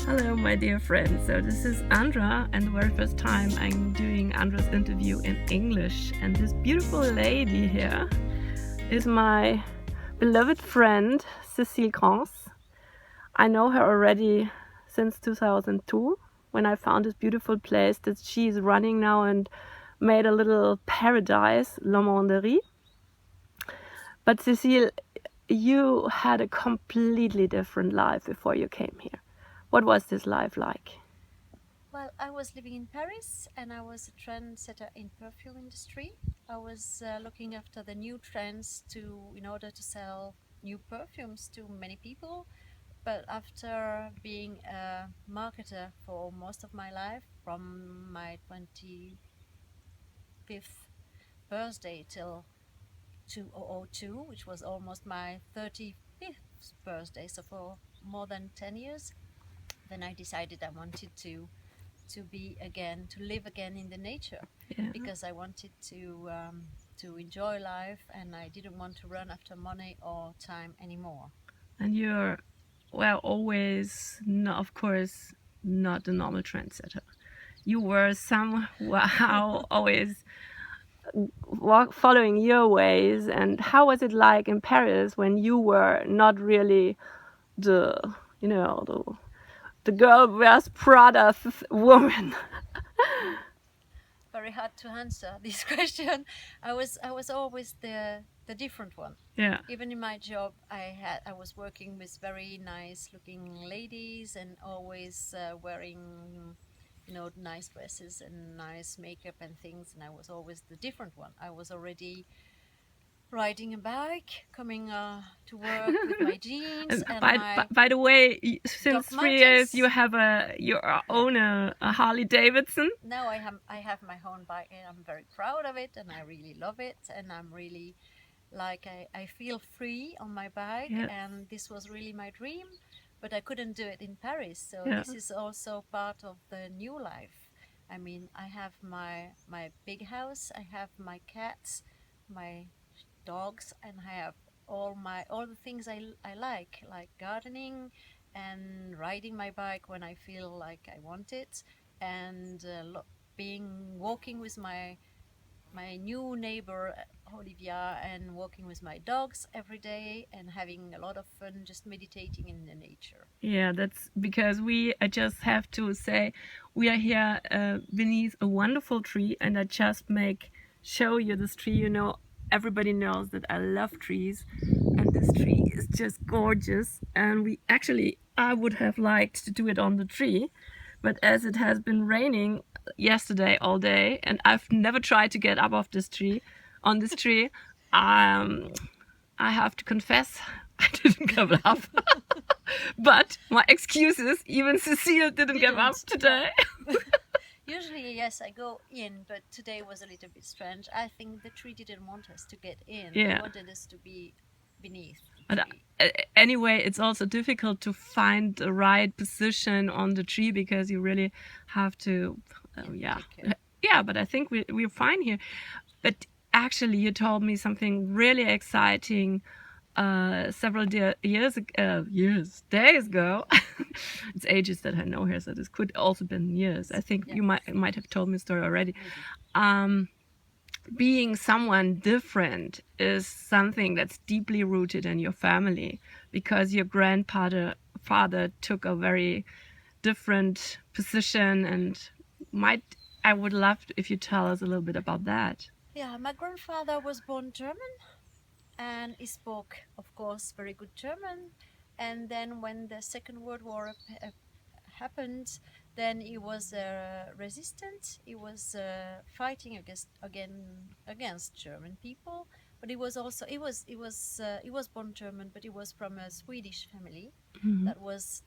Hello, my dear friends. So this is Andra, and the very first time I'm doing Andra's interview in English. And this beautiful lady here is my beloved friend, Cécile Crance. I know her already since 2002, when I found this beautiful place that she's running now and made a little paradise, L'Amanderie. But Cécile, you had a completely different life before you came here. What was this life like? Well, I was living in Paris and I was a trendsetter in perfume industry. I was looking after the new trends in order to sell new perfumes to many people. But after being a marketer for most of my life, from my 25th birthday till 2002, which was almost my 35th birthday, so for more than 10 years, then I decided I wanted to live again in the nature, Yeah. because I wanted to enjoy life and I didn't want to run after money or time anymore. And you're, well, always, no, of course, not the normal trendsetter. You were somehow always following your ways. And how was it like in Paris when you were not really the, the girl wears Prada woman? Very hard to answer this question. I was always the different one. Yeah. Even in my job, I was working with very nice looking ladies and always wearing nice dresses and nice makeup and things, and I was always the different one. I was already riding a bike, coming to work with my jeans and my By the way, since Doc 3 years you Martens. have your own a Harley Davidson. Now I have my own bike and I'm very proud of it and I really love it, and I'm really like I feel free on my bike, Yeah. and this was really my dream, but I couldn't do it in Paris. So Yeah. this is also part of the new life. I mean, I have my big house, I have my cats, my dogs, and I have all the things I like gardening and riding my bike when I feel like I want it, and being walking with my new neighbor Olivia, and walking with my dogs every day and having a lot of fun just meditating in the nature. Yeah, that's because I just have to say, we are here beneath a wonderful tree, and I just show you this tree. Everybody knows that I love trees, and this tree is just gorgeous. And I would have liked to do it on the tree, but as it has been raining yesterday all day, and I've never tried to get up off on this tree, um, I have to confess, I didn't give up. But my excuse is, even Cecile didn't give up today. Usually, yes, I go in, but today was a little bit strange. I think the tree didn't want us to get in. They Yeah. wanted us to be beneath the But tree. anyway, it's also difficult to find the right position on the tree because you really have to, yeah. Take care. Yeah, but I think we're fine here. But actually, you told me something really exciting several days ago. It's ages that I know her, so this could also been years. I think Yeah. you might have told me the story already. Maybe. Being someone different is something that's deeply rooted in your family, because your father took a very different position, and I would love if you tell us a little bit about that. Yeah, my grandfather was born German and he spoke, of course, very good German. And then when the Second World War happened, then he was resistant. He was fighting against German people. But he was born German, but he was from a Swedish family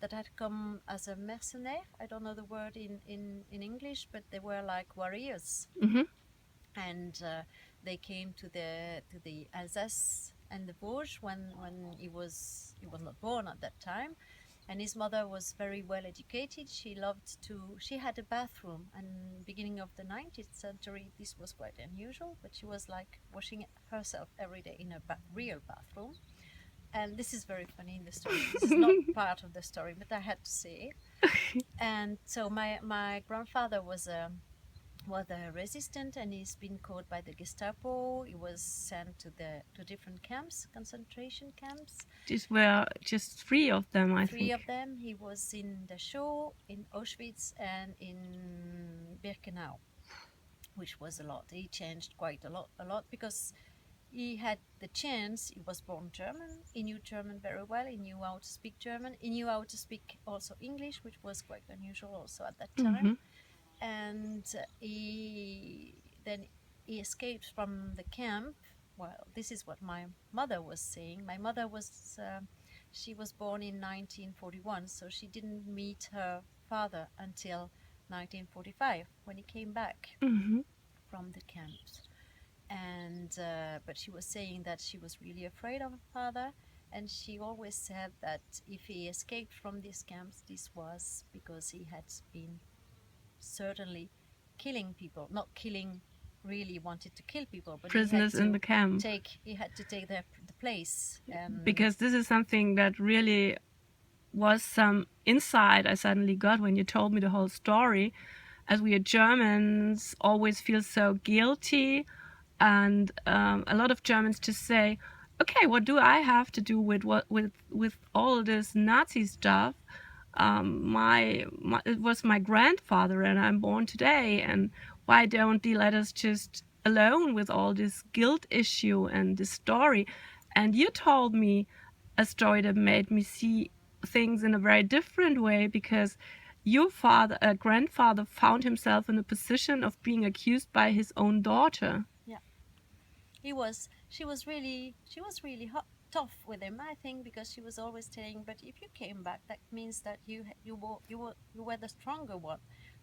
that had come as a mercenaire. I don't know the word in English, but they were like warriors, Mm-hmm. and they came to the Alsace and the Vosges when he was not born at that time. And his mother was very well educated. She had a bathroom, and beginning of the 19th century this was quite unusual, but she was like washing herself every day in a real bathroom. And this is very funny in the story. This is not part of the story, but I had to say it. And so my grandfather was a resistant, and he's been caught by the Gestapo. He was sent to different camps, concentration camps. These were just three of them, I think. Three of them. He was in Dachau, in Auschwitz, and in Birkenau, which was a lot. He changed quite a lot because he had the chance. He was born German. He knew German very well. He knew how to speak German. He knew how to speak also English, which was quite unusual also at that time. Mhm. And he escaped from the camp. Well, this is what my mother was saying. My mother was she was born in 1941, so she didn't meet her father until 1945 when he came back Mhm. from the camps. And but she was saying that she was really afraid of her father, and she always said that if he escaped from these camps, this was because he had been certainly killing people, not killing really wanted to kill people, but Prisoners in the camp. He had to take the place. Because this is something that really was some insight I suddenly got when you told me the whole story. As we are Germans, always feel so guilty, and a lot of Germans just say, "Okay, what do I have to do with with all this Nazi stuff? It was my grandfather, and I'm born today, and why don't they let us just alone with all this guilt issue and this story?" And you told me a story that made me see things in a very different way, because your grandfather found himself in a position of being accused by his own daughter. Yeah, she was really tough with him, I think, because she was always saying, but if you came back, that means that you were the stronger one,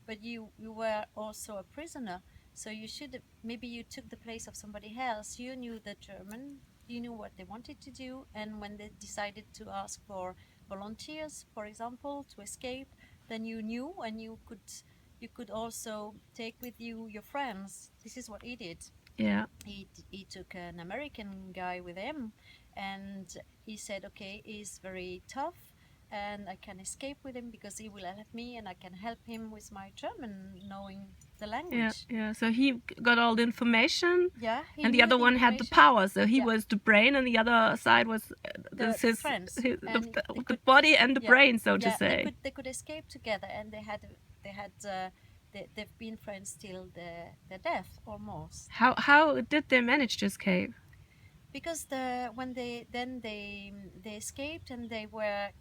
but you were also a prisoner, so you should, maybe you took the place of somebody else. You knew the German, you knew what they wanted to do, and when they decided to ask for volunteers, for example, to escape, then you knew, and you could also take with you your friends. This is what he did. Yeah. He took an American guy with him, and he said, okay, he's very tough, and I can escape with him because he will help me, and I can help him with my German, knowing the language. Yeah. So he got all the information. Yeah, and the other one had the power. So he was the brain, and the other side was the friends, the body and the brain, so to say. They could escape together, and they've been friends till the death almost. How did they manage to escape? Because when they escaped, and they were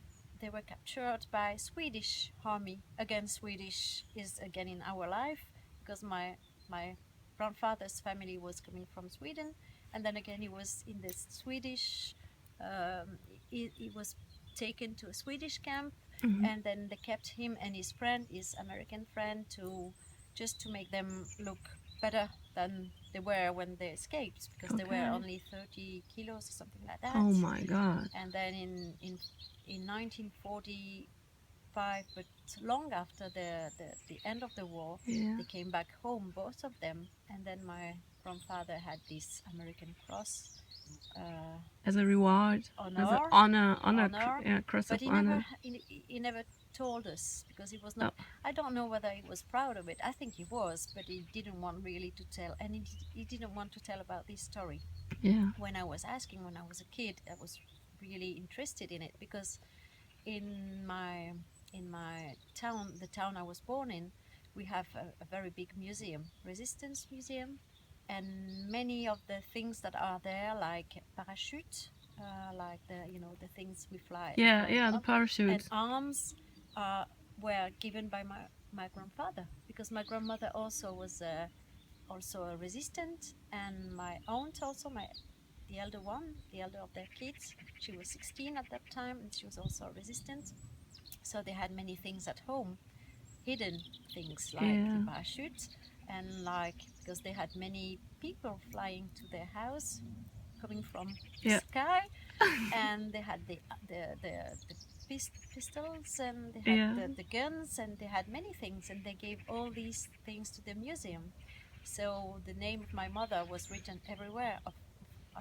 captured by Swedish army. Again, Swedish is again in our life, because my grandfather's family was coming from Sweden, and then again he was in this Swedish. He was taken to a Swedish camp, and then they kept him and his friend, his American friend, just to make them look better than they were when they escaped, because they were only 30 kilos or something like that. Oh my God. And then in 1945, but long after the end of the war, they came back home, both of them, and then my grandfather had this American cross as a reward, honor, as an honor, cross but of honor. He never told us, because he was not. I don't know whether he was proud of it. I think he was, but he didn't want really to tell, and he didn't want to tell about this story. Yeah. When I was asking, when I was a kid, I was really interested in it, because in my town, the town I was born in, we have a very big museum, resistance museum, and many of the things that are there, like parachute, like the things we fly. Yeah, the parachute. And arms were given by my grandfather, because my grandmother also was also a resistant, and my aunt also, the elder of their kids, she was 16 at that time, and she was also a resistant. So they had many things at home, hidden things, like the parachute, and because they had many people flying to their house, coming from the sky, and they had the pistols, and they had the guns, and they had many things, and they gave all these things to the museum. So the name of my mother was written everywhere, of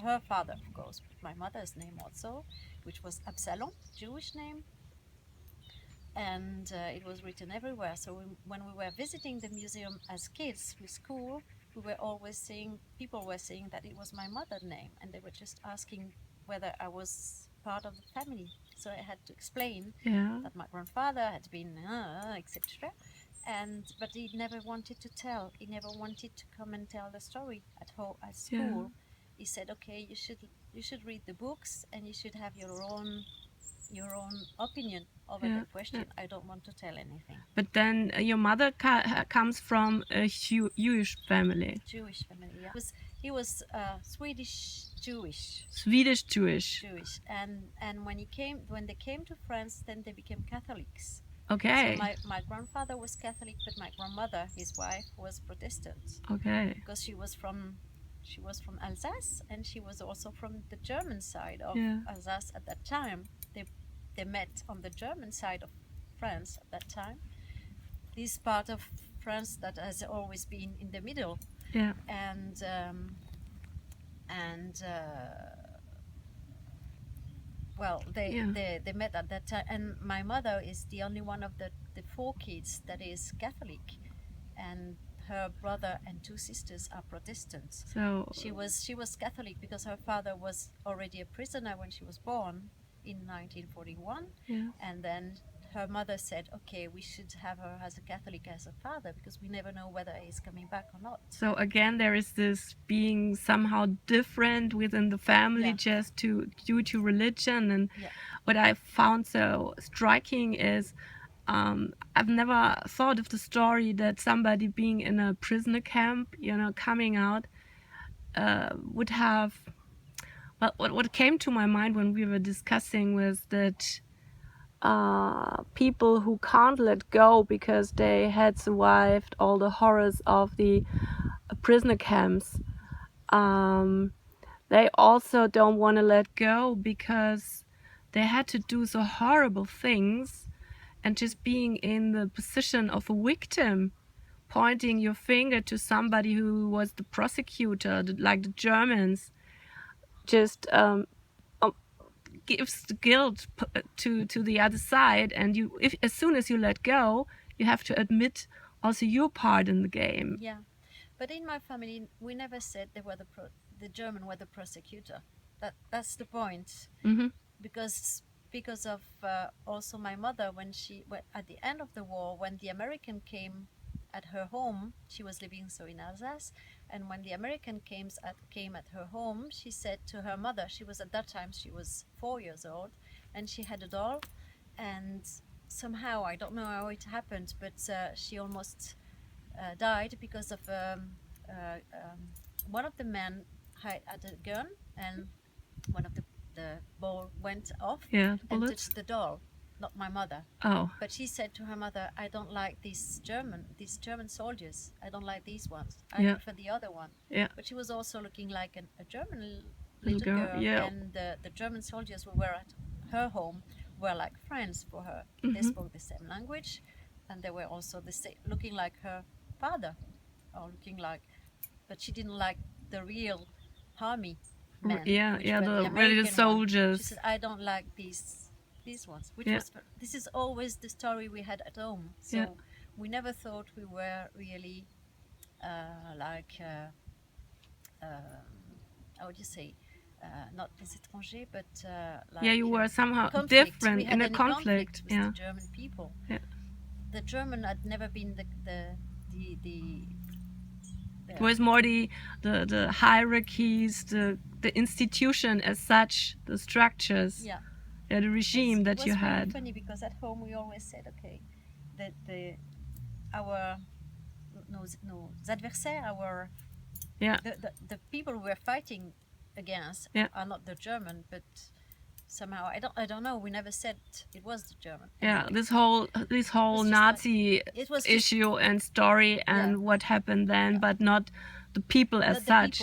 her father, of course, but my mother's name also, which was Absalom, Jewish name, and it was written everywhere. So when we were visiting the museum as kids with school, we were always saying, people were saying that it was my mother's name, and they were just asking whether I was part of the family. So I had to explain that my grandfather had been, etc. But he never wanted to tell. He never wanted to come and tell the story at home, at school. Yeah. He said, "Okay, you should read the books, and you should have your own opinion over the question. I don't want to tell anything." But then your mother comes from a Jewish family. Jewish family, yeah. He was Swedish Jewish. Swedish Jewish. Jewish, and when they came to France, then they became Catholics. Okay. So my grandfather was Catholic, but my grandmother, his wife, was Protestant. Okay. Because she was from Alsace, and she was also from the German side of Alsace at that time. They met on the German side of France at that time. This part of France that has always been in the middle. Yeah. Well, they met at that time, and my mother is the only one of the 4 kids that is Catholic, and her brother and 2 sisters are Protestants. So she was Catholic because her father was already a prisoner when she was born in 1941, and then her mother said, "Okay, we should have her as a Catholic as a father because we never know whether he's coming back or not." So again, there is this being somehow different within the family just due to religion. And what I found so striking is I've never thought of the story that somebody being in a prisoner camp, coming out, would have. Well, what came to my mind when we were discussing was that people who can't let go because they had survived all the horrors of the prisoner camps, they also don't want to let go because they had to do so horrible things, and just being in the position of a victim, pointing your finger to somebody who was the prosecutor, like the Germans, just gives the guilt to the other side. And as soon as you let go, you have to admit also your part in the game. Yeah, but in my family, we never said they were the German were the prosecutor. That's the point. Mm-hmm. Because of also my mother, when at the end of the war, when the American came at her home, she was living in Alsace, and when the American came at her home, she said to her mother, at that time she was 4 years old, and she had a doll, and somehow, I don't know how it happened, but she almost died because of one of the men had a gun, and one of the ball went off and touched the doll, not my mother. Oh. But she said to her mother, "I don't like these German soldiers. I don't like these ones. I prefer the other one." Yeah. But she was also looking like a German little girl. Yeah. And the German soldiers who were at her home were like friends for her. Mm-hmm. They spoke the same language, and they were also looking like her father, but she didn't like the real army men. The soldiers. She said, "I don't like these ones," this is always the story we had at home. So we never thought we were really how would you say, not des étrangers, but you were somehow conflict. different in a conflict with the German people. The German had never been it was more the hierarchies, the institution as such, the structures, the regime that you had. It was really funny because at home we always said, okay, that nos adversaires, the people we were fighting against are not the German, but somehow I don't know. We never said it was the German. Anyway. This whole Nazi issue and story and what happened then, but not the people as such.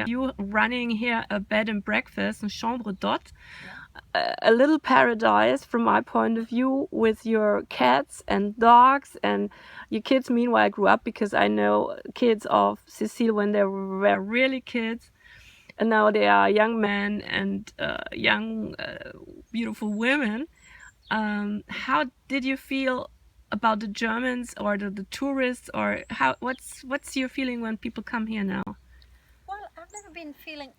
You running here a bed and breakfast, a chambre d'hôte, a little paradise from my point of view, with your cats and dogs, and your kids meanwhile grew up, because I know kids of Cécile when they were really kids. and now they are young men and young beautiful women. How did you feel about the Germans or the tourists, or how what's your feeling when people come here now? Well, I've never been feeling.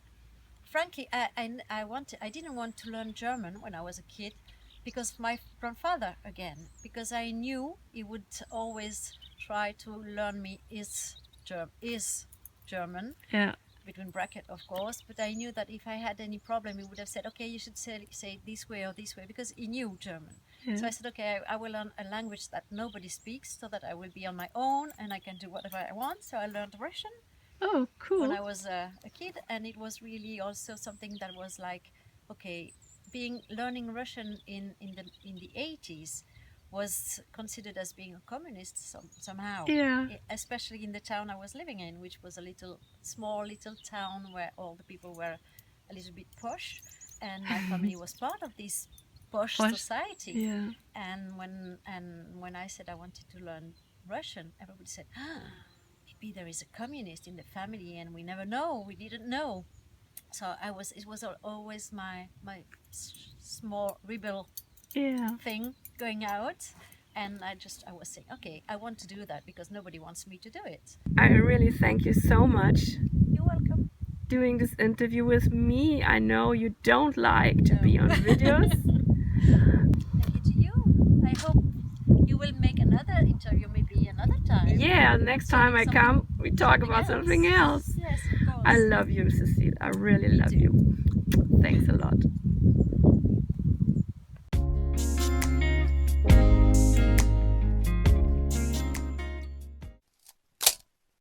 Frankly, I didn't want to learn German when I was a kid because of my grandfather again. Because I knew he would always try to learn me is German, Yeah, between bracket, of course. But I knew that if I had any problem, he would have said, "Okay, you should say it this way or this way," because he knew German. yeah. So I said, "Okay, I will learn a language that nobody speaks, so that I will be on my own and I can do whatever I want." So I learned Russian Oh, when cool. I was a kid, and it was really also something that was like, okay, learning Russian in the 80s was considered as being a communist somehow. Yeah. Especially in the town I was living in, which was a small little town where all the people were a little bit posh, and my family was part of this posh Posh. society. Yeah. And when I said I wanted to learn Russian, everybody said, maybe there is a communist in the family and we never know, we didn't know. So it was always my small rebel Yeah. thing going out. And I was saying, okay, I want to do that because nobody wants me to do it. I really thank you so much You're welcome. doing this interview with me. I know you don't like to No. be on videos. Thank you to you. I hope you will make another interview maybe another time. Yeah, next time I come, we talk about something else. Yes, of course. I love you, Cécile. I really Me love too. you. Thanks a lot.